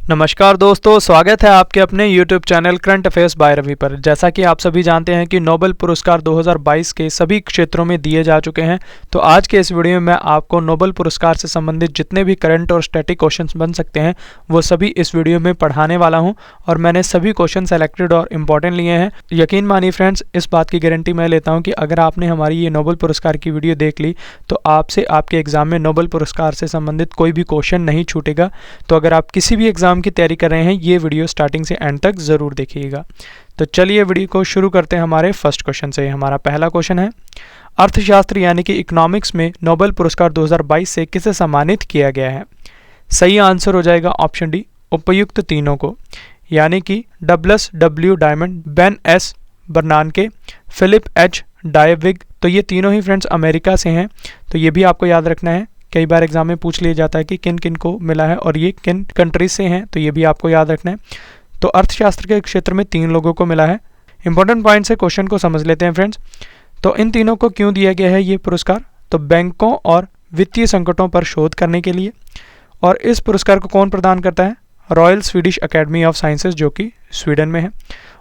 नमस्कार दोस्तों, स्वागत है आपके अपने YouTube channel current affairs by Ravi पर। जैसा कि आप सभी जानते हैं कि नोबेल पुरस्कार 2022 के सभी क्षेत्रों में दिए जा चुके हैं। तो आज के इस वीडियो में मैं आपको नोबेल पुरस्कार से संबंधित जितने भी करंट और स्टैटिक क्वेश्चंस बन सकते हैं वो सभी इस वीडियो में पढ़ाने वाला हूं। और मैंने सभी क्वेश्चन सेलेक्टेड और इम्पॉर्टेंट लिए हैं। यकीन मानिए फ्रेंड्स, इस बात की गारंटी मैं लेता हूँ कि अगर आपने हमारी ये नोबेल पुरस्कार की वीडियो देख ली तो आपसे आपके एग्जाम में नोबेल पुरस्कार से संबंधित कोई भी क्वेश्चन नहीं छूटेगा। तो अगर आप किसी भी एग्जाम की तैयारी कर रहे हैं, ये वीडियो स्टार्टिंग से एंड तक जरूर देखिएगा। तो चलिए वीडियो को शुरू करते हैं हमारे फर्स्ट क्वेश्चन से। हमारा पहला क्वेश्चन है, अर्थशास्त्र यानी कि इकोनॉमिक्स में नोबेल पुरस्कार 2022 से किसे सम्मानित किया गया है? सही आंसर हो जाएगा ऑप्शन डी, उपयुक्त तीनों को, यानी कि Douglas W Diamond, Ben S Bernanke, Philip H Dybvig. तो ये तीनों ही फ्रेंड्स अमेरिका से हैं। तो ये भी आपको याद रखना है। कई बार एग्जाम में पूछ लिया जाता है कि किन किन को मिला है और ये किन कंट्रीज से हैं, तो ये भी आपको याद रखना है। तो अर्थशास्त्र के क्षेत्र में 3 लोगों को मिला है। इंपॉर्टेंट पॉइंट से क्वेश्चन को समझ लेते हैं फ्रेंड्स। तो इन तीनों को क्यों दिया गया है ये पुरस्कार? तो बैंकों और वित्तीय संकटों पर शोध करने के लिए। और इस पुरस्कार को कौन प्रदान करता है? Royal Swedish academy of Sciences, जो कि स्वीडन में है।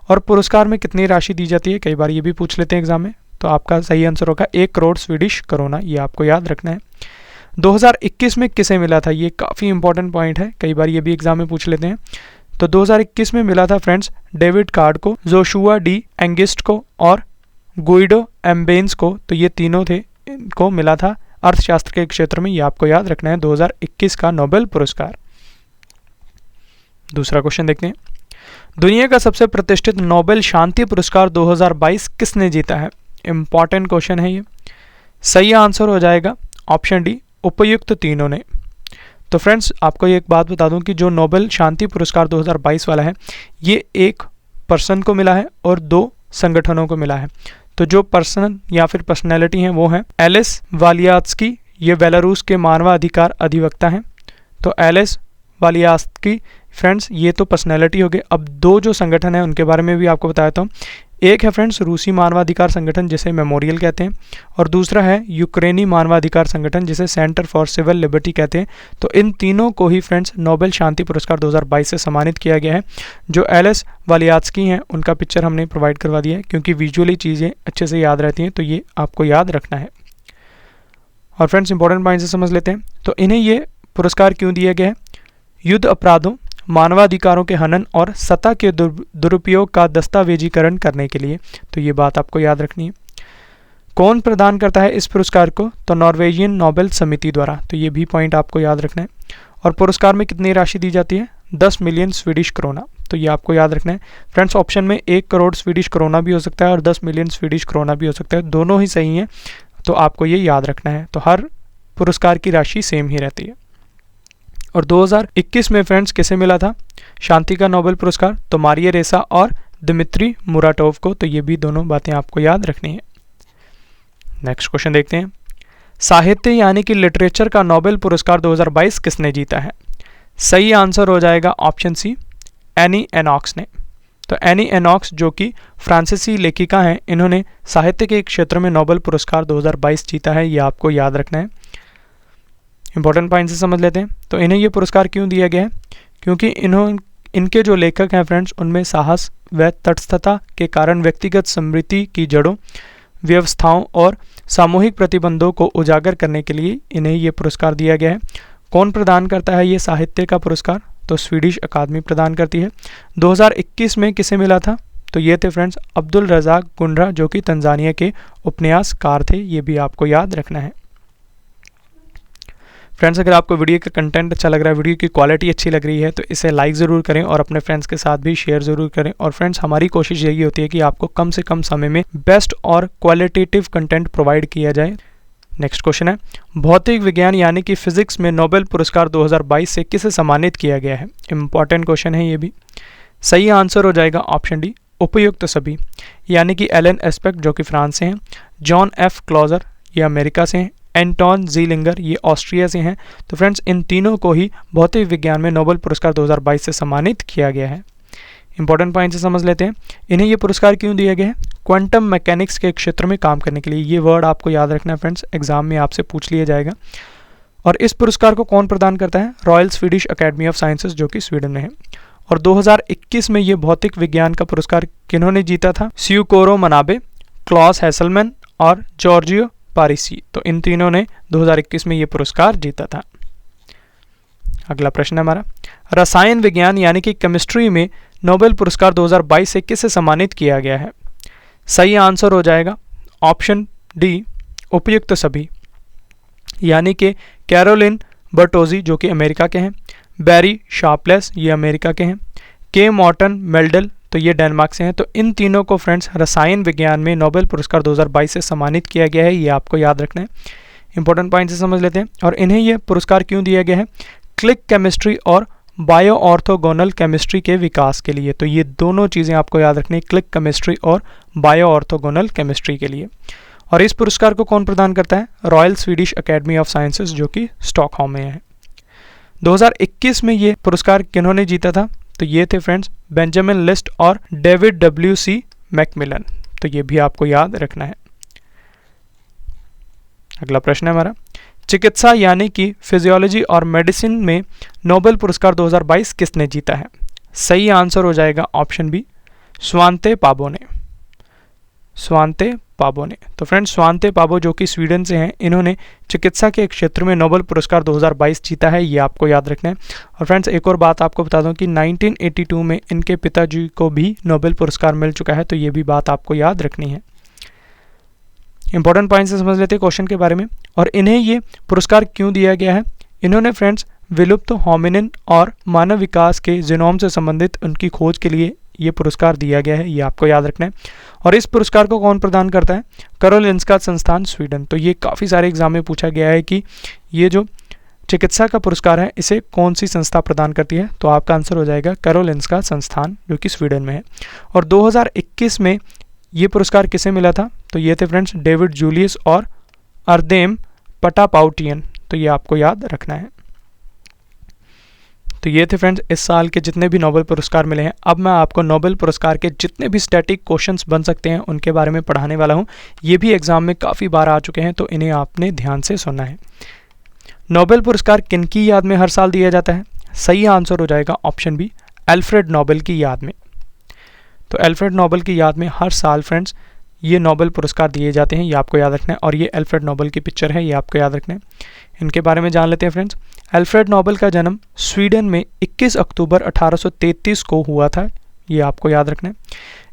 और पुरस्कार में कितनी राशि दी जाती है, कई बार ये भी पूछ लेते हैं एग्जाम में। तो आपका सही आंसर होगा 1 करोड़ स्वीडिश करोना। ये आपको याद रखना है। 2021 में किसे मिला था? ये काफ़ी इंपॉर्टेंट पॉइंट है, कई बार ये भी एग्जाम में पूछ लेते हैं। तो 2021 में मिला था फ्रेंड्स डेविड कार्ड को, जोशुआ डी एंगिस्ट को और गुइडो एम्बेन्स को। तो ये तीनों थे, इनको मिला था अर्थशास्त्र के क्षेत्र में। ये आपको याद रखना है 2021 का नोबेल पुरस्कार। दूसरा क्वेश्चन देखते हैं, दुनिया का सबसे प्रतिष्ठित नोबेल शांति पुरस्कार 2022 किसने जीता है? इंपॉर्टेंट क्वेश्चन है ये। सही आंसर हो जाएगा ऑप्शन डी, उपयुक्त तीनों ने। तो फ्रेंड्स, आपको ये एक बात बता दूं कि जो नोबेल शांति पुरस्कार 2022 वाला है, ये एक पर्सन को मिला है और 2 संगठनों को मिला है। तो जो पर्सन या फिर पर्सनैलिटी हैं वो हैं एलिस वालियात्स्की, ये बेलारूस के मानवाधिकार अधिवक्ता हैं। तो एलिस वालियात्स्की फ्रेंड्स, ये तो पर्सनैलिटी हो गए। अब 2 जो संगठन हैं उनके बारे में भी आपको बताया था। एक है फ्रेंड्स रूसी मानवाधिकार संगठन, जिसे मेमोरियल कहते हैं, और दूसरा है यूक्रेनी मानवाधिकार संगठन, जिसे सेंटर फॉर सिविल लिबर्टी कहते हैं। तो इन तीनों को ही फ्रेंड्स नोबेल शांति पुरस्कार 2022 से सम्मानित किया गया है। जो एलिस वालियात्स्की हैं उनका पिक्चर हमने प्रोवाइड करवा दिया है, क्योंकि विजुअली चीज़ें अच्छे से याद रहती हैं, तो ये आपको याद रखना है। और फ्रेंड्स, इंपॉर्टेंट पॉइंट से समझ लेते हैं। तो इन्हें ये पुरस्कार क्यों दिया गया है? युद्ध अपराधों, मानवाधिकारों के हनन और सत्ता के दुरुपयोग का दस्तावेजीकरण करने के लिए। तो ये बात आपको याद रखनी है। कौन प्रदान करता है इस पुरस्कार को? तो नॉर्वेजियन नोबेल समिति द्वारा। तो ये भी पॉइंट आपको याद रखना है। और पुरस्कार में कितनी राशि दी जाती है? 10 मिलियन स्वीडिश करोना। तो ये आपको याद रखना है फ्रेंड्स। ऑप्शन में 1 करोड़ स्वीडिश करोना भी हो सकता है और 10 मिलियन स्वीडिश करोना भी हो सकता है, दोनों ही सही हैं। तो आपको ये याद रखना है। तो हर पुरस्कार की राशि सेम ही रहती है। और 2021 में फ्रेंड्स किसे मिला था शांति का नोबेल पुरस्कार? तो मारिया रेसा और दिमित्री मुराटोव को। तो ये भी दोनों बातें आपको याद रखनी है। नेक्स्ट क्वेश्चन देखते हैं, साहित्य यानी कि लिटरेचर का नोबेल पुरस्कार 2022 किसने जीता है? सही आंसर हो जाएगा ऑप्शन सी, एनी एनॉक्स ने। तो एनी एनॉक्स, जो कि फ्रांसीसी लेखिका हैं, इन्होंने साहित्य के क्षेत्र में नोबेल पुरस्कार 2022 जीता है। ये आपको याद रखना है। इंपॉर्टेंट पॉइंट से समझ लेते हैं। तो इन्हें ये पुरस्कार क्यों दिया गया है? क्योंकि इनके जो लेखक हैं फ्रेंड्स, उनमें साहस व तटस्थता के कारण व्यक्तिगत स्मृति की जड़ों, व्यवस्थाओं और सामूहिक प्रतिबंधों को उजागर करने के लिए इन्हें ये पुरस्कार दिया गया है। कौन प्रदान करता है ये साहित्य का पुरस्कार? तो स्वीडिश अकादमी प्रदान करती है। 2021 में किसे मिला था? तो ये थे फ्रेंड्स अब्दुल रज़ाक गुंडरा, जो कि तंजानिया के उपन्यासकार थे। ये भी आपको याद रखना है। फ्रेंड्स, अगर आपको वीडियो का कंटेंट अच्छा लग रहा है, वीडियो की क्वालिटी अच्छी लग रही है, तो इसे लाइक ज़रूर करें और अपने फ्रेंड्स के साथ भी शेयर ज़रूर करें। और फ्रेंड्स, हमारी कोशिश यही होती है कि आपको कम से कम समय में बेस्ट और क्वालिटेटिव कंटेंट प्रोवाइड किया जाए। नेक्स्ट क्वेश्चन है, भौतिक विज्ञान यानी कि फिजिक्स में नोबेल पुरस्कार 2022 से किसे सम्मानित किया गया है? इंपॉर्टेंट क्वेश्चन है ये भी। सही आंसर हो जाएगा ऑप्शन डी, उपयुक्त सभी, यानी कि एलन एस्पेक्ट, जो कि फ्रांस से हैं, जॉन एफ क्लॉजर, ये अमेरिका से हैं, एंटोन ज़ीलिंगर, ये ऑस्ट्रिया से हैं। तो फ्रेंड्स, इन तीनों को ही भौतिक विज्ञान में नोबेल पुरस्कार 2022 से सम्मानित किया गया है। इंपॉर्टेंट पॉइंट से समझ लेते हैं, इन्हें ये पुरस्कार क्यों दिया गया है? क्वांटम मैकेनिक्स के क्षेत्र में काम करने के लिए। ये वर्ड आपको याद रखना है फ्रेंड्स, एग्जाम में आपसे पूछ लिया जाएगा। और इस पुरस्कार को कौन प्रदान करता है? Royal Swedish academy of sciences, जो कि स्वीडन में है। और 2021 में ये भौतिक विज्ञान का पुरस्कार किन्होंने जीता था? स्यूकोरो मनाबे, क्लॉस हैसलमैन और जॉर्जियो पारिसी। तो इन तीनों ने 2021 में ये पुरस्कार जीता था। अगला प्रश्न है हमारा, रसायन विज्ञान यानी कि केमिस्ट्री में नोबेल पुरस्कार 2022 से किसे सम्मानित किया गया है? सही आंसर हो जाएगा ऑप्शन डी, उपयुक्त सभी, यानी कि कैरोलिन बर्टोजी जो कि अमेरिका के हैं, बैरी शार्पलेस ये अमेरिका के हैं, के मॉर्टन मेल्डल तो ये डेनमार्क से हैं। तो इन तीनों को फ्रेंड्स रसायन विज्ञान में नोबेल पुरस्कार 2022 से सम्मानित किया गया है, ये आपको याद रखना है। इंपॉर्टेंट पॉइंट से समझ लेते हैं। और इन्हें ये पुरस्कार क्यों दिया गया है? क्लिक केमिस्ट्री और बायो ऑर्थोगोनल केमिस्ट्री के विकास के लिए। तो ये दोनों चीज़ें आपको याद रखनी है, क्लिक केमिस्ट्री और बायो ऑर्थोगोनल केमिस्ट्री के लिए। और इस पुरस्कार को कौन प्रदान करता है? Royal Swedish academy of sciences, जो कि स्टॉकहोम में है। 2021 में ये पुरस्कार किन्होंने जीता था? तो ये थे फ्रेंड्स बेंजामिन लिस्ट और डेविड W.C. मैकमिलन। तो ये भी आपको याद रखना है। अगला प्रश्न है हमारा, चिकित्सा यानी कि फिजियोलॉजी और मेडिसिन में नोबेल पुरस्कार 2022 किसने जीता है? सही आंसर हो जाएगा ऑप्शन बी, स्वांते पाबो ने। स्वांते पाबो ने। तो फ्रेंड्स स्वांते पाबो जो कि स्वीडन से हैं, इन्होंने चिकित्सा के क्षेत्र में नोबेल पुरस्कार 2022 जीता है, ये आपको याद रखना है। और फ्रेंड्स एक और बात आपको बता दूं कि 1982 में इनके पिताजी को भी नोबेल पुरस्कार मिल चुका है, तो ये भी बात आपको याद रखनी है। इंपॉर्टेंट पॉइंट से समझ लेते हैं क्वेश्चन के बारे में। और इन्हें ये पुरस्कार क्यों दिया गया है? इन्होंने फ्रेंड्स विलुप्त होमिनिन और मानव विकास के जीनोम से संबंधित उनकी खोज के लिए ये पुरस्कार दिया गया है, ये आपको याद रखना है। और इस पुरस्कार को कौन प्रदान करता है? कारोलिंस्का संस्थान स्वीडन। तो ये काफ़ी सारे एग्जाम में पूछा गया है कि ये जो चिकित्सा का पुरस्कार है इसे कौन सी संस्था प्रदान करती है? तो आपका आंसर हो जाएगा कारोलिंस्का संस्थान, जो कि स्वीडन में है। और 2021 में ये पुरस्कार किसे मिला था? तो ये थे फ्रेंड्स डेविड जूलियस और अर्देम पटापाउटियन। तो ये आपको याद रखना है। तो ये थे फ्रेंड्स इस साल के जितने भी नोबेल पुरस्कार मिले हैं। अब मैं आपको नोबेल पुरस्कार के जितने भी स्टैटिक क्वेश्चंस बन सकते हैं उनके बारे में पढ़ाने वाला हूँ। ये भी एग्जाम में काफ़ी बार आ चुके हैं, तो इन्हें आपने ध्यान से सुनना है। नोबेल पुरस्कार किनकी याद में हर साल दिया जाता है? सही आंसर हो जाएगा ऑप्शन बी, अल्फ्रेड नोबेल की याद में। तो अल्फ्रेड नोबेल की याद में हर साल फ्रेंड्स ये नोबेल पुरस्कार दिए जाते हैं, ये आपको याद रखना है। और ये अल्फ्रेड नोबेल की पिक्चर है, ये आपको याद रखना है। इनके बारे में जान लेते हैं फ्रेंड्स। अल्फ्रेड नोबेल का जन्म स्वीडन में 21 अक्टूबर 1833 को हुआ था, ये आपको याद रखना है।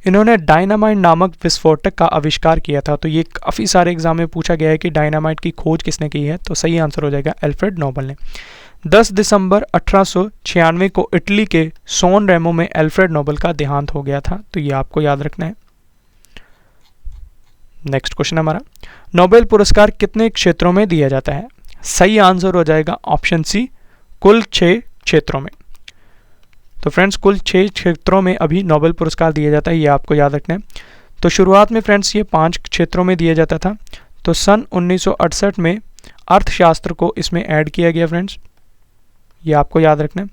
इन्होंने डायनामाइट नामक विस्फोटक का आविष्कार किया था। तो ये काफ़ी सारे एग्जाम में पूछा गया है कि डायनामाइट की खोज किसने की है? तो सही आंसर हो जाएगा अल्फ्रेड नोबेल ने। 10 दिसंबर 1896 को इटली के सोन रेमो में अल्फ्रेड नोबेल का देहांत हो गया था। तो ये आपको याद रखना है। नेक्स्ट क्वेश्चन हमारा, नोबेल पुरस्कार कितने क्षेत्रों में दिया जाता है? सही आंसर हो जाएगा ऑप्शन सी, कुल 6 क्षेत्रों में। तो फ्रेंड्स कुल 6 क्षेत्रों में अभी नोबेल पुरस्कार दिया जाता है, ये आपको याद रखना है। तो शुरुआत में फ्रेंड्स ये 5 क्षेत्रों में दिया जाता था। तो सन 1968 में अर्थशास्त्र को इसमें ऐड किया गया फ्रेंड्स, ये आपको याद रखना है।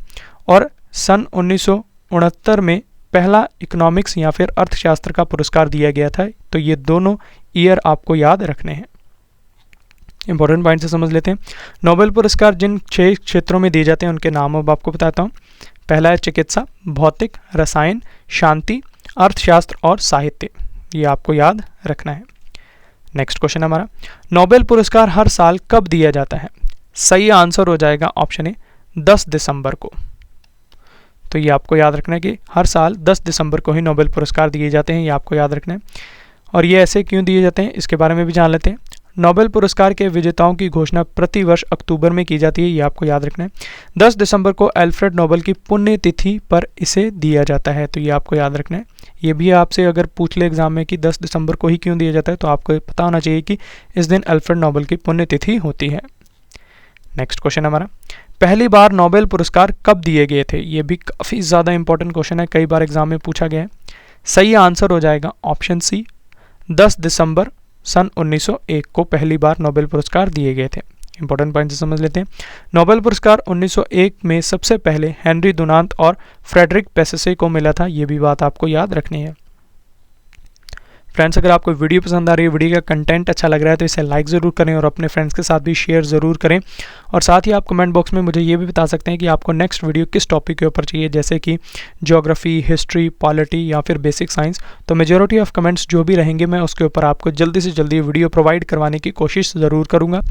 और सन 1969 में पहला इकोनॉमिक्स या फिर अर्थशास्त्र का पुरस्कार दिया गया था। तो ये दोनों ईयर आपको याद रखने हैं। इंपॉर्टेंट पॉइंट से समझ लेते हैं। नोबेल पुरस्कार जिन 6 क्षेत्रों में दिए जाते हैं उनके नाम अब आपको बताता हूँ। पहला है चिकित्सा, भौतिक, रसायन, शांति, अर्थशास्त्र और साहित्य। ये आपको याद रखना है। नेक्स्ट क्वेश्चन हमारा, नोबेल पुरस्कार हर साल कब दिया जाता है? सही आंसर हो जाएगा ऑप्शन ए, 10 दिसंबर को। तो ये आपको याद रखना है कि हर साल 10 दिसंबर को ही नोबेल पुरस्कार दिए जाते हैं, ये आपको याद रखना है। और ये ऐसे क्यों दिए जाते हैं इसके बारे में भी जान लेते हैं। नोबेल पुरस्कार के विजेताओं की घोषणा प्रतिवर्ष अक्टूबर में की जाती है, ये आपको याद रखना है। 10 दिसंबर को अल्फ्रेड नोबेल की पुण्यतिथि पर इसे दिया जाता है, तो ये आपको याद रखना है। ये भी आपसे अगर पूछ ले एग्जाम में कि 10 दिसंबर को ही क्यों दिया जाता है, तो आपको पता होना चाहिए कि इस दिन अल्फ्रेड नोबेल की पुण्यतिथि होती है। नेक्स्ट क्वेश्चन हमारा, पहली बार नोबेल पुरस्कार कब दिए गए थे? ये भी काफ़ी ज़्यादा इंपॉर्टेंट क्वेश्चन है, कई बार एग्जाम में पूछा गया है। सही आंसर हो जाएगा ऑप्शन सी, 10 दिसंबर सन 1901 को पहली बार नोबेल पुरस्कार दिए गए थे। इंपॉर्टेंट पॉइंट से समझ लेते हैं। नोबेल पुरस्कार 1901 में सबसे पहले हेनरी डुनांत और फ्रेडरिक पेसेसे को मिला था, ये भी बात आपको याद रखनी है। फ्रेंड्स, अगर आपको वीडियो पसंद आ रही है, वीडियो का कंटेंट अच्छा लग रहा है तो इसे लाइक ज़रूर करें और अपने फ्रेंड्स के साथ भी शेयर ज़रूर करें। और साथ ही आप कमेंट बॉक्स में मुझे ये भी बता सकते हैं कि आपको नेक्स्ट वीडियो किस टॉपिक के ऊपर चाहिए, जैसे कि ज्योग्राफी, हिस्ट्री, पॉलिटी या फिर बेसिक साइंस। तो मेजॉरिटी ऑफ कमेंट्स जो भी रहेंगे मैं उसके ऊपर आपको जल्दी से जल्दी वीडियो प्रोवाइड करवाने की कोशिश ज़रूर करूँगा।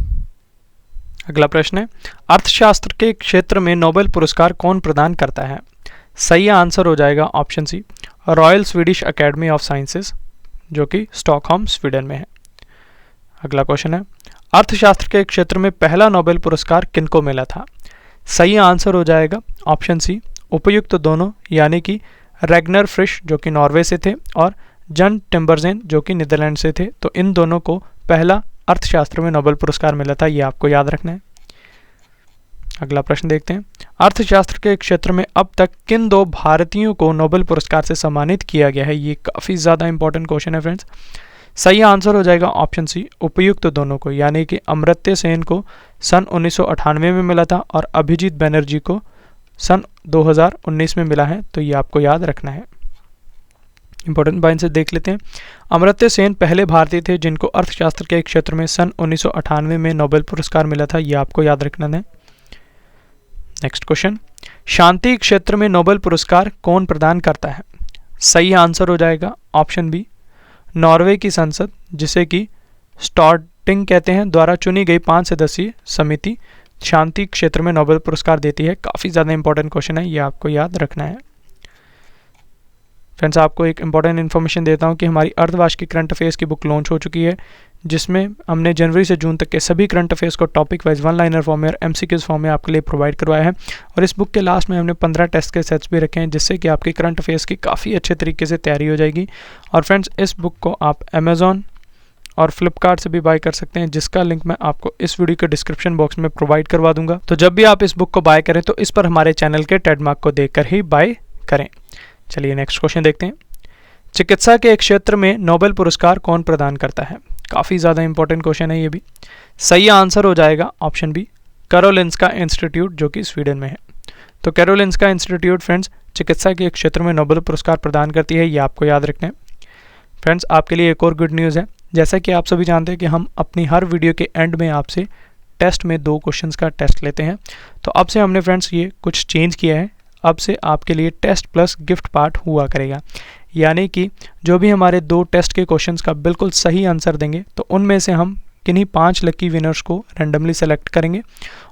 अगला प्रश्न है, अर्थशास्त्र के क्षेत्र में नोबेल पुरस्कार कौन प्रदान करता है? सही आंसर हो जाएगा option C, Royal Swedish Academy of Sciences, जो कि स्टॉकहोम स्वीडन में है। अगला क्वेश्चन है, अर्थशास्त्र के क्षेत्र में पहला नोबेल पुरस्कार किनको मिला था? सही आंसर हो जाएगा ऑप्शन सी, उपयुक्त दोनों, यानी कि रैग्नर फ्रिश जो कि नॉर्वे से थे और जन टिम्बरजेन जो कि नीदरलैंड से थे। तो इन दोनों को पहला अर्थशास्त्र में नोबेल पुरस्कार मिला था, ये आपको याद रखना है। अगला प्रश्न देखते हैं, अर्थशास्त्र के क्षेत्र में अब तक किन दो भारतीयों को नोबेल पुरस्कार से सम्मानित किया गया है? ये काफ़ी ज़्यादा इंपॉर्टेंट क्वेश्चन है फ्रेंड्स। सही आंसर हो जाएगा ऑप्शन सी, उपयुक्त दोनों को, यानी कि अमर्त्य सेन को सन 1998 में मिला था और अभिजीत बनर्जी को सन 2019 में मिला है। तो ये आपको याद रखना है। इंपॉर्टेंट पॉइंट से देख लेते हैं। अमर्त्य सेन पहले भारतीय थे जिनको अर्थशास्त्र के क्षेत्र में सन 1998 में नोबेल पुरस्कार मिला था, ये आपको याद रखना है। नेक्स्ट क्वेश्चन, शांति क्षेत्र में नोबेल पुरस्कार कौन प्रदान करता है? सही आंसर हो जाएगा ऑप्शन बी, नॉर्वे की संसद, जिसे कि स्टॉर्टिंग कहते हैं, द्वारा चुनी गई 5 सदस्यीय समिति शांति क्षेत्र में नोबेल पुरस्कार देती है। काफ़ी ज़्यादा इंपॉर्टेंट क्वेश्चन है, ये आपको याद रखना है। फ्रेंड्स, आपको एक इंपॉर्टेंट इन्फॉर्मेशन देता हूँ कि हमारी अर्धवार्ष की करंट अफेयर्स की बुक लॉन्च हो चुकी है, जिसमें हमने जनवरी से जून तक के सभी करंट अफेयर्स को टॉपिक वाइज 1 लाइनर फॉर्म में और MCQs फॉर्म में आपके लिए प्रोवाइड करवाया है। और इस बुक के लास्ट में हमने 15 टेस्ट के सेट्स भी रखे हैं, जिससे कि आपकी करंट अफेयर्स की काफ़ी अच्छे तरीके से तैयारी हो जाएगी। और फ्रेंड्स, इस बुक को आप अमेजॉन और फ्लिपकार्ट से भी बाय कर सकते हैं, जिसका लिंक मैं आपको इस वीडियो के डिस्क्रिप्शन बॉक्स में प्रोवाइड करवा दूंगा। तो जब भी आप इस बुक को बाय करें तो इस पर हमारे चैनल के ट्रेडमार्क को देखकर ही बाय करें। चलिए नेक्स्ट क्वेश्चन देखते हैं, चिकित्सा के क्षेत्र में नोबेल पुरस्कार कौन प्रदान करता है? काफ़ी ज़्यादा इंपॉर्टेंट क्वेश्चन है ये भी। सही आंसर हो जाएगा ऑप्शन बी, कैरोलिंस्का इंस्टीट्यूट, जो कि स्वीडन में है। तो कैरोलिंस्का इंस्टीट्यूट फ्रेंड्स चिकित्सा के क्षेत्र में नोबेल पुरस्कार प्रदान करती है, ये आपको याद रखना है। फ्रेंड्स, आपके लिए एक और गुड न्यूज़ है। जैसा कि आप सभी जानते हैं कि हम अपनी हर वीडियो के एंड में आपसे टेस्ट में 2 क्वेश्चंस का टेस्ट लेते हैं। तो अब से हमने फ्रेंड्स ये कुछ चेंज किया है। अब से आपके लिए टेस्ट प्लस गिफ्ट पार्ट हुआ करेगा, यानी कि जो भी हमारे 2 टेस्ट के क्वेश्चंस का बिल्कुल सही आंसर देंगे तो उनमें से हम किन्हीं 5 लकी विनर्स को रैंडमली सेलेक्ट करेंगे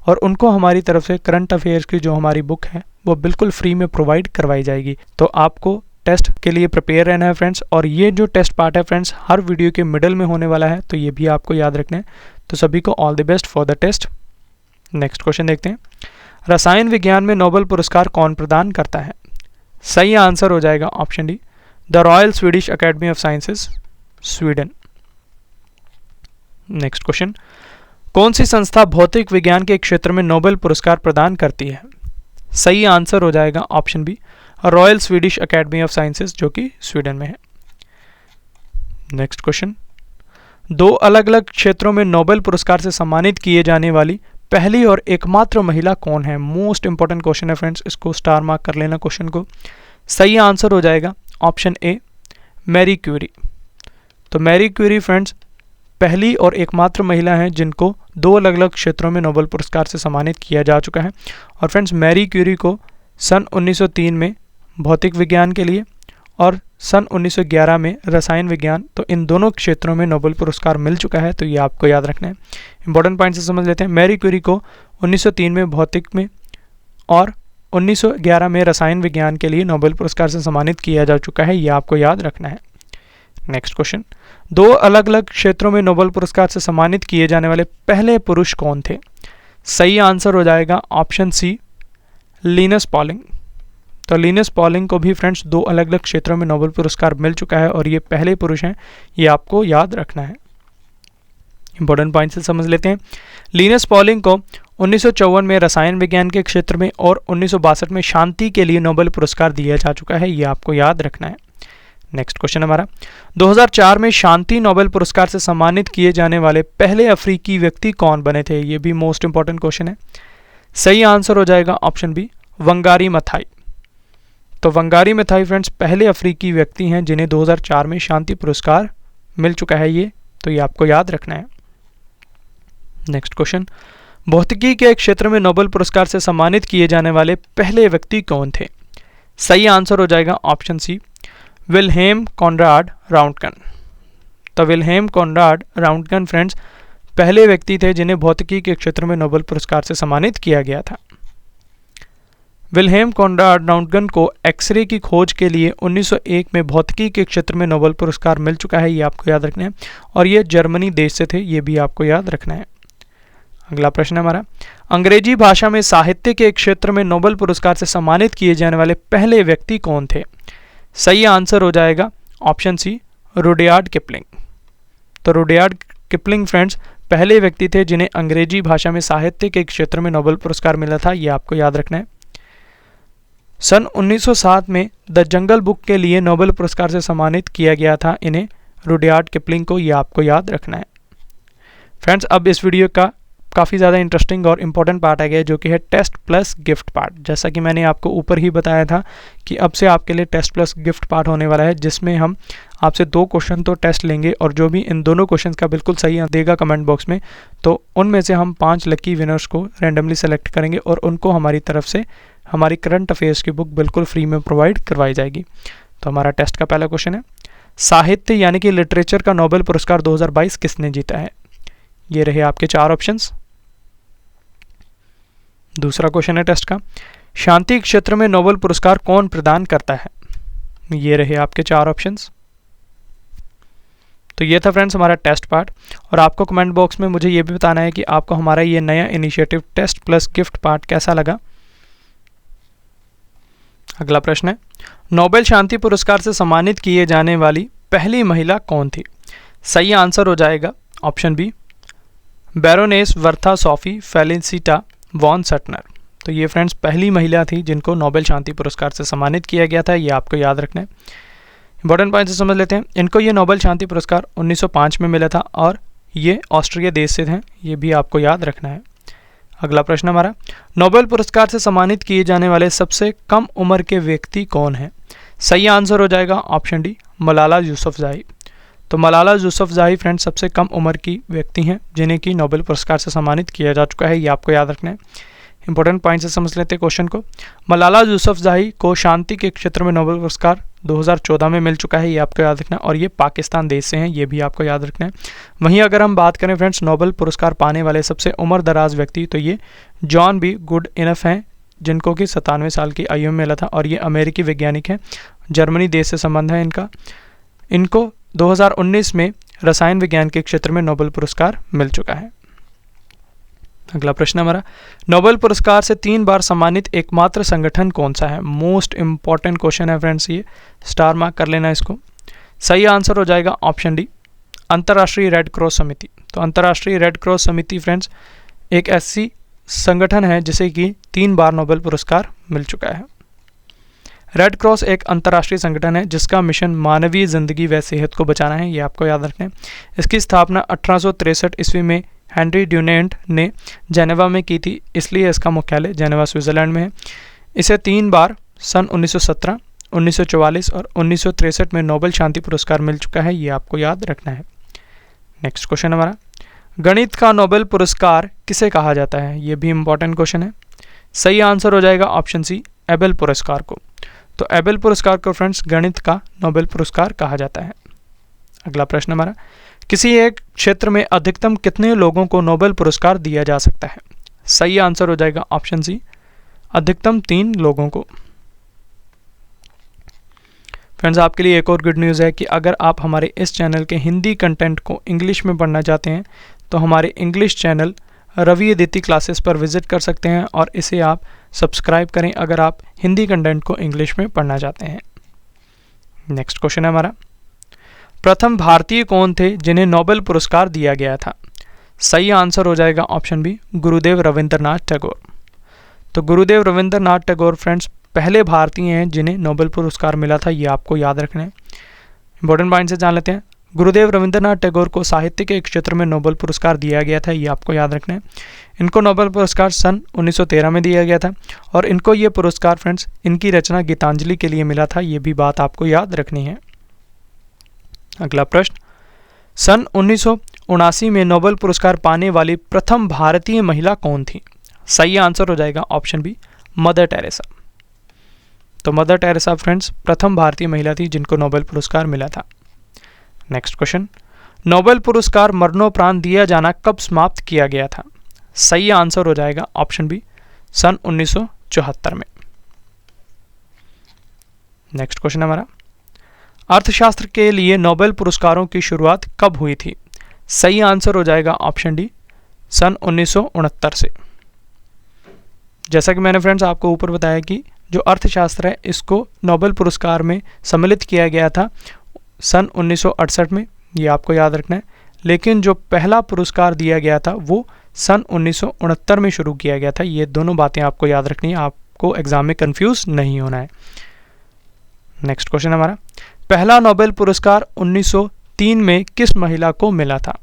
और उनको हमारी तरफ से करंट अफेयर्स की जो हमारी बुक है वो बिल्कुल फ्री में प्रोवाइड करवाई जाएगी। तो आपको टेस्ट के लिए प्रिपेयर रहना है फ्रेंड्स। और ये जो टेस्ट पार्ट है फ्रेंड्स हर वीडियो के मिडल में होने वाला है, तो ये भी आपको याद रखना है। तो सभी को all the best for the test. Next question देखते हैं, रसायन विज्ञान में नोबेल पुरस्कार कौन प्रदान करता है? सही आंसर हो जाएगा option D, the royal Swedish Academy of sciences, Sweden. Next question, कौन सी संस्था भौतिक विज्ञान के क्षेत्र में नोबेल पुरस्कार प्रदान करती है? सही आंसर हो जाएगा option B, Royal Swedish Academy of Sciences, जो कि स्वीडन में है। नेक्स्ट क्वेश्चन, 2 अलग अलग क्षेत्रों में नोबेल पुरस्कार से सम्मानित किए जाने वाली पहली और एकमात्र महिला कौन है? मोस्ट इंपॉर्टेंट क्वेश्चन है फ्रेंड्स, इसको स्टार मार्क कर लेना क्वेश्चन को। सही आंसर हो जाएगा ऑप्शन ए, मैरी क्यूरी। तो मैरी क्यूरी फ्रेंड्स पहली और एकमात्र महिला हैं जिनको 2 अलग अलग क्षेत्रों में नोबेल पुरस्कार से सम्मानित किया जा चुका है। और फ्रेंड्स मैरी क्यूरी को सन 1903 में भौतिक विज्ञान के लिए और सन 1911 में रसायन विज्ञान, तो इन दोनों क्षेत्रों में नोबेल पुरस्कार मिल चुका है। तो ये आपको याद रखना है। इंपॉर्टेंट पॉइंट से समझ लेते हैं। मैरी क्यूरी को 1903 में भौतिक में और 1911 में रसायन विज्ञान के लिए नोबेल पुरस्कार से सम्मानित किया जा चुका है, ये आपको याद रखना है। नेक्स्ट क्वेश्चन, 2 अलग अलग क्षेत्रों में नोबेल पुरस्कार से सम्मानित किए जाने वाले पहले पुरुष कौन थे? सही आंसर हो जाएगा ऑप्शन सी, लिनस पॉलिंग। तो लिनस पॉलिंग को भी फ्रेंड्स 2 अलग अलग क्षेत्रों में नोबेल पुरस्कार मिल चुका है और ये पहले पुरुष हैं, ये आपको याद रखना है। इंपॉर्टेंट पॉइंट से समझ लेते हैं। लिनस पॉलिंग को 1954 में रसायन विज्ञान के क्षेत्र में और 1962 में शांति के लिए नोबेल पुरस्कार दिया जा चुका है, ये आपको याद रखना है। नेक्स्ट क्वेश्चन हमारा, 2004 में शांति नोबेल पुरस्कार से सम्मानित किए जाने वाले पहले अफ्रीकी व्यक्ति कौन बने थे? ये भी मोस्ट इंपॉर्टेंट क्वेश्चन है। सही आंसर हो जाएगा ऑप्शन बी, वंगारी मथाई। तो वंगारी मथाई फ्रेंड्स पहले अफ्रीकी व्यक्ति हैं जिन्हें 2004 में शांति पुरस्कार मिल चुका है ये, तो ये आपको याद रखना है। नेक्स्ट क्वेश्चन, भौतिकी के क्षेत्र में नोबेल पुरस्कार से सम्मानित किए जाने वाले पहले व्यक्ति कौन थे? सही आंसर हो जाएगा ऑप्शन सी, विल्हेम कॉनराड राउंटगन। तो विल्हेम कॉनराड राउंटगन फ्रेंड्स पहले व्यक्ति थे जिन्हें भौतिकी के क्षेत्र में नोबेल पुरस्कार से सम्मानित किया गया था। विल्हेम कॉनराड राउंटगन को एक्सरे की खोज के लिए 1901 में भौतिकी के क्षेत्र में नोबेल पुरस्कार मिल चुका है, ये आपको याद रखना है, और ये जर्मनी देश से थे, ये भी आपको याद रखना है। अगला प्रश्न है हमारा, अंग्रेजी भाषा में साहित्य के क्षेत्र में नोबेल पुरस्कार से सम्मानित किए जाने वाले पहले व्यक्ति कौन थे? सही आंसर हो जाएगा ऑप्शन सी, रुडयार्ड किपलिंग। तो रुडयार्ड किपलिंग फ्रेंड्स पहले व्यक्ति थे जिन्हें अंग्रेजी भाषा में साहित्य के क्षेत्र में नोबेल पुरस्कार मिला था, ये आपको याद रखना है। सन 1907 में द जंगल बुक के लिए नोबेल पुरस्कार से सम्मानित किया गया था इन्हें, रुडयार्ड किपलिंग को, ये आपको याद रखना है। फ्रेंड्स अब इस वीडियो का काफ़ी ज़्यादा इंटरेस्टिंग और इम्पोर्टेंट पार्ट आ गया जो कि है टेस्ट प्लस गिफ्ट पार्ट। जैसा कि मैंने आपको ऊपर ही बताया था कि अब से आपके लिए टेस्ट प्लस गिफ्ट पार्ट होने वाला है, जिसमें हम आपसे 2 क्वेश्चन तो टेस्ट लेंगे और जो भी इन दोनों क्वेश्चन का बिल्कुल सही देगा कमेंट बॉक्स में, तो उनमें से हम 5 लकी विनर्स को रैंडमली सेलेक्ट करेंगे और उनको हमारी तरफ से हमारी करंट अफेयर्स की बुक बिल्कुल फ्री में प्रोवाइड करवाई जाएगी। तो हमारा टेस्ट का पहला क्वेश्चन है, साहित्य यानी कि लिटरेचर का नोबेल पुरस्कार 2022 किसने जीता है? ये रहे आपके 4 ऑप्शंस। दूसरा क्वेश्चन है टेस्ट का, शांति क्षेत्र में नोबेल पुरस्कार कौन प्रदान करता है? ये रहे आपके 4 ऑप्शंस। तो ये था फ्रेंड्स हमारा टेस्ट पार्ट, और आपको कमेंट बॉक्स में मुझे ये भी बताना है कि आपको हमारा ये नया initiative test plus gift part कैसा लगा। अगला प्रश्न है, नोबेल शांति पुरस्कार से सम्मानित किए जाने वाली पहली महिला कौन थी? सही आंसर हो जाएगा option B, Baroness Bertha Sophie Felicita von Suttner. तो ये फ्रेंड्स पहली महिला थी जिनको नोबेल शांति पुरस्कार से सम्मानित किया गया था, ये आपको याद रखना है। इंपॉर्टेंट पॉइंट से समझ लेते हैं। इनको ये नोबेल शांति पुरस्कार 1905 में मिला था और ये ऑस्ट्रिया देश से थे, ये भी आपको याद रखना है। अगला प्रश्न हमारा, नोबेल पुरस्कार से सम्मानित किए जाने वाले सबसे कम उम्र के व्यक्ति कौन है? सही आंसर हो जाएगा ऑप्शन डी, मलाला यूसुफज़ई। तो मलाला यूसुफज़ई फ्रेंड्स सबसे कम उम्र की व्यक्ति हैं जिन्हें कि नोबेल पुरस्कार से सम्मानित किया जा चुका है, ये आपको याद रखना है। इंपॉर्टेंट पॉइंट से समझ लेते हैं क्वेश्चन को। मलाला यूसुफज़ई को शांति के क्षेत्र में नोबेल पुरस्कार 2014 में मिल चुका है, ये आपको याद रखना है, और ये पाकिस्तान देश से हैं, ये भी आपको याद रखना है। वहीं अगर हम बात करें फ्रेंड्स नोबेल पुरस्कार पाने वाले सबसे उम्र दराज व्यक्ति, तो ये जॉन बी गुड इनफ हैं जिनको कि 97 साल की आयु में मिला था, और ये अमेरिकी वैज्ञानिक हैं, जर्मनी देश से संबंध है इनका। इनको 2019 में रसायन विज्ञान के क्षेत्र में नोबेल पुरस्कार मिल चुका है। अगला प्रश्न हमारा, नोबेल पुरस्कार से 3 बार सम्मानित एकमात्र संगठन कौन सा है? मोस्ट इंपॉर्टेंट क्वेश्चन है फ्रेंड्स, ये स्टार मार्क कर लेना इसको। सही आंसर हो जाएगा ऑप्शन डी, अंतर्राष्ट्रीय रेड क्रॉस समिति। तो अंतर्राष्ट्रीय रेड क्रॉस समिति फ्रेंड्स एक ऐसी संगठन है जिसे कि 3 बार नोबेल पुरस्कार मिल चुका है। रेड क्रॉस एक अंतर्राष्ट्रीय संगठन है जिसका मिशन मानवीय जिंदगी व सेहत को बचाना है, ये आपको याद रखना है। इसकी स्थापना 1863 ईस्वी में हेनरी ड्यूनेंट ने जेनेवा में की थी, इसलिए इसका मुख्यालय जेनेवा स्विट्जरलैंड में है। इसे 3 बार सन 1917, 1944 और 1963 में नोबेल शांति पुरस्कार मिल चुका है, ये आपको याद रखना है। नेक्स्ट क्वेश्चन हमारा, गणित का नोबेल पुरस्कार किसे कहा जाता है? ये भी इंपॉर्टेंट क्वेश्चन है। सही आंसर हो जाएगा ऑप्शन सी, एबेल पुरस्कार को। तो एबेल पुरस्कार को फ्रेंड्स गणित का नोबेल पुरस्कार कहा जाता है। अगला प्रश्न हमारा, किसी एक क्षेत्र में अधिकतम कितने लोगों को नोबेल पुरस्कार दिया जा सकता है? सही आंसर हो जाएगा ऑप्शन सी, अधिकतम 3 लोगों को। फ्रेंड्स आपके लिए एक और गुड न्यूज़ है कि अगर आप हमारे इस चैनल के हिंदी कंटेंट को इंग्लिश में पढ़ना चाहते हैं तो हमारे English channel Ravi Aditi classes पर विजिट कर सकते हैं और इसे आप सब्सक्राइब करें अगर आप हिंदी कंटेंट को इंग्लिश में पढ़ना चाहते हैं। नेक्स्ट क्वेश्चन है हमारा, प्रथम भारतीय कौन थे जिन्हें नोबेल पुरस्कार दिया गया था? सही आंसर हो जाएगा ऑप्शन बी, गुरुदेव रविंद्रनाथ टैगोर। तो गुरुदेव रविंद्रनाथ टैगोर फ्रेंड्स पहले भारतीय हैं जिन्हें नोबेल पुरस्कार मिला था, ये आपको याद रखना है। इंपॉर्टेंट पॉइंट से जान लेते हैं। गुरुदेव रविंद्रनाथ टैगोर को साहित्य के क्षेत्र में नोबेल पुरस्कार दिया गया था, ये आपको याद रखना है। इनको नोबेल पुरस्कार सन 1913 में दिया गया था और इनको ये पुरस्कार फ्रेंड्स इनकी रचना गीतांजलि के लिए मिला था, ये भी बात आपको याद रखनी है। अगला प्रश्न, सन 1979 में नोबेल पुरस्कार पाने वाली प्रथम भारतीय महिला कौन थी? सही आंसर हो जाएगा ऑप्शन बी, मदर टेरेसा। तो मदर टेरेसा फ्रेंड्स प्रथम भारतीय महिला थी जिनको नोबेल पुरस्कार मिला था। नेक्स्ट क्वेश्चन, नोबेल पुरस्कार मरणोपरांत दिया जाना कब समाप्त किया गया था? सही आंसर हो जाएगा ऑप्शन बी, सन 1974 में। नेक्स्ट क्वेश्चन हमारा, अर्थशास्त्र के लिए नोबेल पुरस्कारों की शुरुआत कब हुई थी? सही आंसर हो जाएगा ऑप्शन डी, सन 1969 से। जैसा कि मैंने फ्रेंड्स आपको ऊपर बताया कि जो अर्थशास्त्र है इसको नोबेल पुरस्कार में सम्मिलित किया गया था सन 1968 में, ये आपको याद रखना है। लेकिन जो पहला पुरस्कार दिया गया था वो सन 1969 में शुरू किया गया था। ये दोनों बातें आपको याद रखनी है, आपको एग्जाम में कंफ्यूज नहीं होना है। नेक्स्ट क्वेश्चन हमारा, पहला नोबेल पुरस्कार 1903 में किस महिला को मिला था?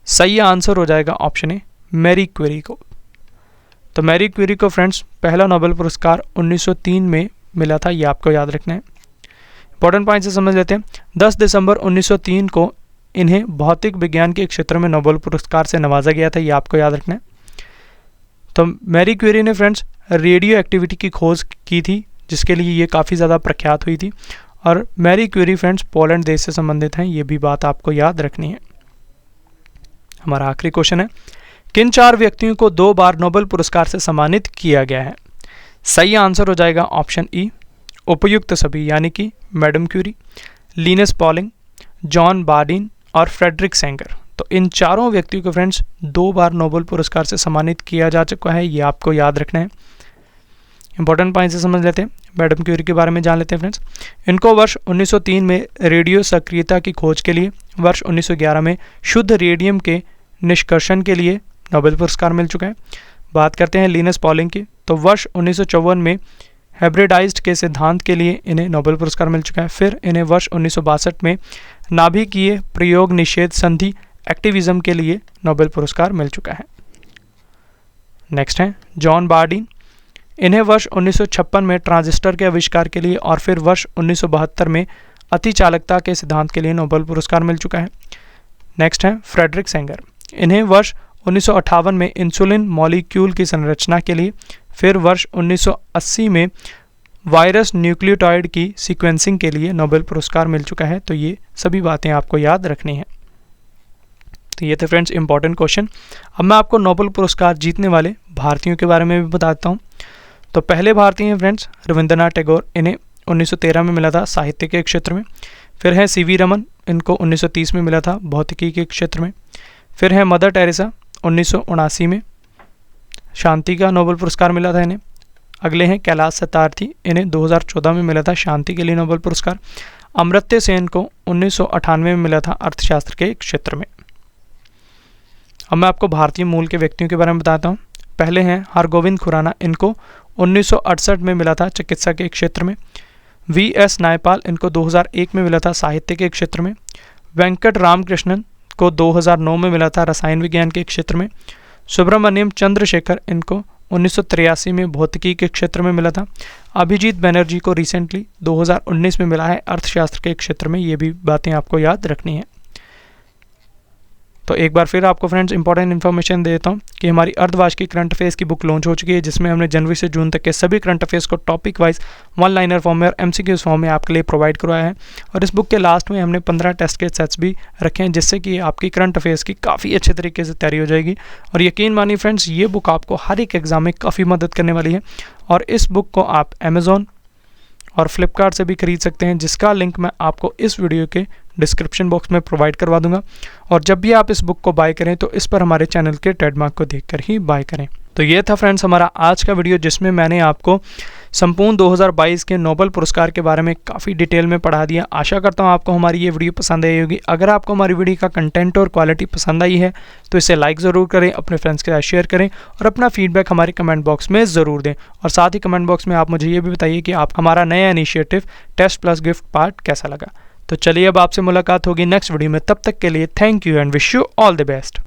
सही आंसर हो जाएगा ऑप्शन ए, मैरी क्यूरी को। तो मैरी क्यूरी को फ्रेंड्स पहला नोबेल पुरस्कार 1903 में मिला था, ये आपको याद रखना है। इंपॉर्टेंट पॉइंट से समझ लेते हैं। 10 दिसंबर 1903 को इन्हें भौतिक विज्ञान के क्षेत्र में नोबेल पुरस्कार से नवाजा गया था, ये आपको याद रखना है। तो मैरी क्यूरी ने फ्रेंड्स रेडियो एक्टिविटी की खोज की थी, जिसके लिए ये काफ़ी ज़्यादा प्रख्यात हुई थी। और मैरी क्यूरी फ्रेंड्स पोलैंड देश से संबंधित हैं, ये भी बात आपको याद रखनी है। हमारा आखिरी क्वेश्चन है, किन 4 व्यक्तियों को 2 बार नोबेल पुरस्कार से सम्मानित किया गया है? सही आंसर हो जाएगा ऑप्शन ई, उपयुक्त सभी, यानी कि madam Curie, Linus Pauling, John Bardeen और फ्रेडरिक सेंगर। तो इन चारों व्यक्तियों को फ्रेंड्स 2 बार नोबेल पुरस्कार से सम्मानित किया जा चुका है, ये आपको याद रखना है। इंपॉर्टेंट पॉइंट से समझ लेते हैं, मैडम क्यूरी के बारे में जान लेते हैं फ्रेंड्स। इनको वर्ष 1903 में रेडियो सक्रियता की खोज के लिए, वर्ष 1911 में शुद्ध रेडियम के निष्कर्षण के लिए नोबेल पुरस्कार मिल चुका है। बात करते हैं लिनस पॉलिंग की, तो वर्ष 1954 में हाइब्रिडाइज्ड के सिद्धांत के लिए इन्हें नोबेल पुरस्कार मिल चुका है। फिर इन्हें वर्ष 1962 में नाभिकीय प्रयोग निषेध संधि एक्टिविज्म के लिए नोबेल पुरस्कार मिल चुका है। नेक्स्ट है जॉन बार्डीन, इन्हें वर्ष 1956 में ट्रांजिस्टर के आविष्कार के लिए और फिर वर्ष 1972 में अतिचालकता के सिद्धांत के लिए नोबेल पुरस्कार मिल चुका है। नेक्स्ट है फ्रेडरिक सेंगर, इन्हें वर्ष 1958 में इंसुलिन मॉलिक्यूल की संरचना के लिए, फिर वर्ष 1980 में वायरस न्यूक्लियोटाइड की सीक्वेंसिंग के लिए नोबेल पुरस्कार मिल चुका है। तो ये सभी बातें आपको याद रखनी है। तो ये थे फ्रेंड्स इंपॉर्टेंट क्वेश्चन। अब मैं आपको नोबेल पुरस्कार जीतने वाले भारतीयों के बारे में भी बताता हूँ। तो पहले भारतीय हैं फ्रेंड्स रविंद्रनाथ टैगोर, इन्हें 1913 में मिला था साहित्य के क्षेत्र में। फिर है CV रमन, इनको 1930 में मिला था भौतिकी के क्षेत्र में। फिर है मदर टेरेसा, 1979 में शांति का नोबेल पुरस्कार मिला था इन्हें। अगले हैं कैलाश सत्यार्थी, इन्हें 2014 में मिला था शांति के लिए नोबेल पुरस्कार। अमर्त्य सेन को 1998 में मिला था अर्थशास्त्र के क्षेत्र में। अब मैं आपको भारतीय मूल के व्यक्तियों के बारे में बताता हूँ। पहले हैं हरगोविंद खुराना, इनको 1968 में मिला था चिकित्सा के क्षेत्र में। VS नायपाल, इनको 2001 में मिला था साहित्य के क्षेत्र में। वेंकट रामकृष्णन को 2009 में मिला था रसायन विज्ञान के क्षेत्र में। सुब्रमण्यम चंद्रशेखर, इनको 1983 में भौतिकी के क्षेत्र में मिला था। अभिजीत बनर्जी को रिसेंटली 2019 में मिला है अर्थशास्त्र के क्षेत्र में। ये भी बातें आपको याद रखनी है। तो एक बार फिर आपको फ्रेंड्स इंपॉर्टेंट इन्फॉर्मेशन दे देता हूँ कि हमारी अर्धवार्षिक करंट अफेयर्स की बुक लॉन्च हो चुकी है, जिसमें हमने जनवरी से जून तक के सभी करंट अफेयर्स को टॉपिक वाइज 1 लाइनर फॉर्म में और MCQs फॉर्म में आपके लिए प्रोवाइड करवाया है। और इस बुक के लास्ट में हमने 15 टेस्ट के सेट्स भी रखे हैं, जिससे कि आपकी करंट अफेयर्स की काफ़ी अच्छे तरीके से तैयारी हो जाएगी। और यकीन मानिए फ्रेंड्स, ये बुक आपको हर एक एग्जाम में काफ़ी मदद करने वाली है। और इस बुक को आप अमेज़ॉन और फ्लिपकार्ट से भी खरीद सकते हैं, जिसका लिंक मैं आपको इस वीडियो के डिस्क्रिप्शन बॉक्स में प्रोवाइड करवा दूंगा। और जब भी आप इस बुक को बाय करें तो इस पर हमारे चैनल के ट्रेडमार्क को देखकर ही बाय करें। तो ये था फ्रेंड्स हमारा आज का वीडियो, जिसमें मैंने आपको संपूर्ण 2022 के नोबेल पुरस्कार के बारे में काफ़ी डिटेल में पढ़ा दिया। आशा करता हूँ आपको हमारी ये वीडियो पसंद आई होगी। अगर आपको हमारी वीडियो का कंटेंट और क्वालिटी पसंद आई है तो इसे लाइक ज़रूर करें, अपने फ्रेंड्स के साथ शेयर करें और अपना फीडबैक हमारे कमेंट बॉक्स में ज़रूर दें। और साथ ही कमेंट बॉक्स में आप मुझे ये भी बताइए कि आप हमारा नया initiative test plus gift part कैसा लगा। तो चलिए अब आपसे मुलाकात होगी नेक्स्ट वीडियो में। तब तक के लिए thank you and wish you all the best.